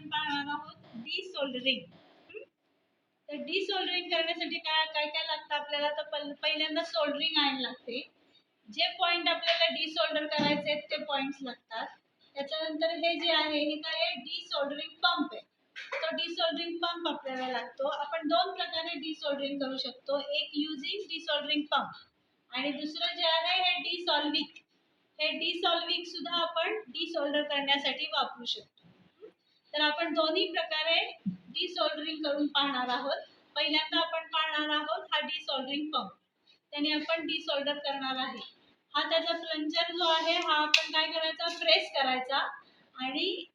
आपण पाहणार आहोत डिसोल्डरिंग. तर डिसोल्डरिंग करण्यासाठी काय काय काय लागतं आपल्याला? तर पहिल्यांदा सोल्डरिंग आयर्न लागते. जे पॉइंट आपल्याला डिसोल्डर करायचे आहेत ते पॉइंट्स लागतात. त्याच्यानंतर हे जे आहे हे काय आहे? डिसोल्डरिंग पंप आहे. तो डिसोल्डरिंग पंप आपल्याला लागतो. आपण दोन प्रकारे डिसोल्डरिंग करू शकतो. एक युजिंग डिसोल्डरिंग पंप आणि दुसरं जे आहे हे डिसॉल्विंग. हे डिसॉल्विंग सुद्धा आपण डिसोल्डर करण्यासाठी वापरू शकतो. तर आपण दोन्ही प्रकारे डिसोल्डरिंग करून पाहणार आहोत. पहिल्यांदा आपण पाहणार आहोत हा डिसोल्डरिंग पंप. त्याने आपण डिसोल्डर करणार आहे. हा त्याचा प्लंजर जो आहे हा आपण काय करायचा? प्रेस करायचा आणि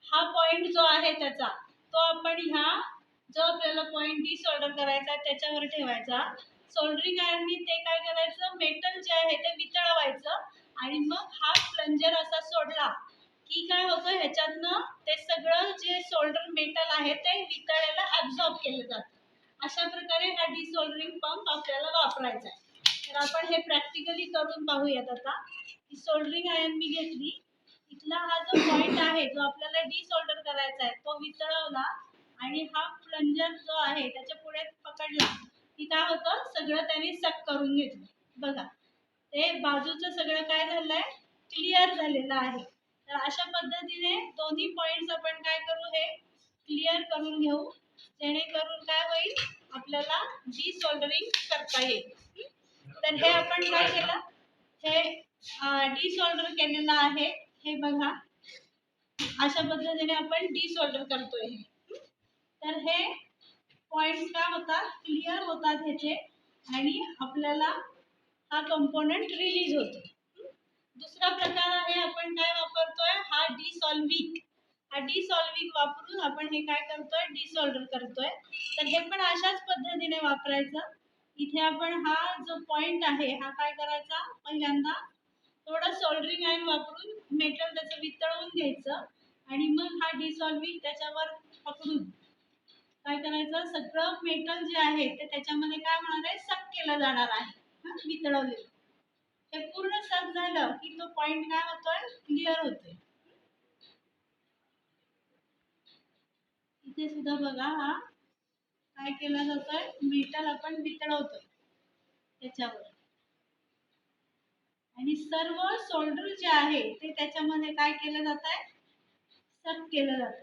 हा पॉइंट जो आहे त्याचा तो आपण ह्या जो आपल्याला पॉइंट डिसोल्डर करायचा त्याच्यावर ठेवायचा. सोल्डरिंग आयर्ननी ते काय करायचं? मेटल जे आहे ते वितळवायचं आणि मग हा प्लंजर असा सोडला की काय होतं? ह्याच्यातनं ते सगळं जे सोल्डर मेटल आहे ते वितळायला ॲब्झॉर्ब केलं जातं. अशा प्रकारे हा डिसोल्डरिंग पंप आपल्याला वापरायचा आहे. तर आपण हे प्रॅक्टिकली करून पाहूयात आता. सोल्डरिंग आयर्न मी घेतली. इथला हा जो पॉइंट आहे जो आपल्याला डिसोल्डर करायचा आहे तो वितळवला आणि हा प्लंजर जो आहे त्याच्या पुढे पकडला की काय होतं? सगळं त्याने सक करून घेतलं. बघा ते बाजूचं सगळं काय झालंय? क्लिअर झालेलं आहे. तर अशा पद्धतीने दोन्ही पॉइंट्स आपण काय करू? हे क्लिअर करून घेऊ जेणेकरून काय होईल? आपल्याला डिसोल्डरिंग करता येईल. तर हे आपण काय केलं? हे डिसोल्डर केलेलं आहे. हे बघा अशा पद्धतीने आपण डिसोल्डर करतोय. तर हे पॉइंट्स काय होतात? क्लिअर होतात ह्याचे आणि आपल्याला हा कंपोनंट रिलीज होतो. दुसरा प्रकार आहे आपण काय वापरतोय? हा डिसॉल्विंग. हा डिसॉल्विंग वापरून आपण हे काय करतोय? डिसोल्डर करतोय. तर हे पण अशाच पद्धतीने वापरायचं. इथे आपण हा जो पॉइंट आहे हा काय करायचा? पहिल्यांदा थोडं सोल्डरिंग आयर्न वापरून मेटल त्याचं वितळवून घ्यायचं आणि मग हा डिसॉल्विंग त्याच्यावर पकडून काय करायचं? सगळं मेटल जे आहे ते त्याच्यामध्ये काय होणार आहे? सक केलं जाणार आहे वितळवलेलं. हे पूर्ण सक झालं की तो पॉइंट काय होतोय? क्लिअर होतोय. इथे सुद्धा बघा हा काय केलं जातोय? मेटल आपण वितळवतोय त्याच्यावर आणि सर्व सोल्डर जे आहे ते त्याच्यामध्ये काय केलं जात आहे? सक केलं जात.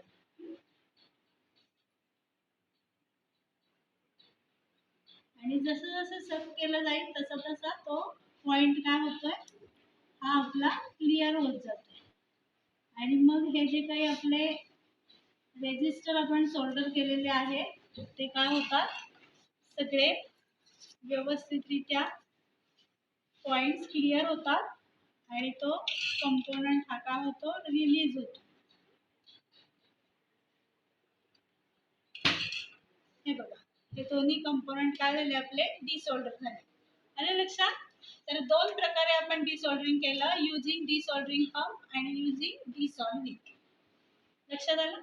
आणि जसं जसं सक केलं जाईल तसं तसा तो पॉइंट काय होतोय? हा आपला क्लिअर होत जातोय. आणि मग हे जे काही आपले रेजिस्टर आपण सोल्डर केलेले आहे ते काय होतात? सगळे व्यवस्थितरित्या पॉइंट्स क्लिअर होतात आणि तो कंपोनंट हा काय होतो? रिलीज होतो. हे बघा हे दोन्ही कंपोनंट काय झाले? आपले डिसोल्डर झाले. आले लक्षात? तर दोन प्रकारे आपण डिसोल्डरिंग केलं. युजिंग डिसोल्डरिंग पंप आणि युजिंग डिसॉल्विंग. लक्षात आलं?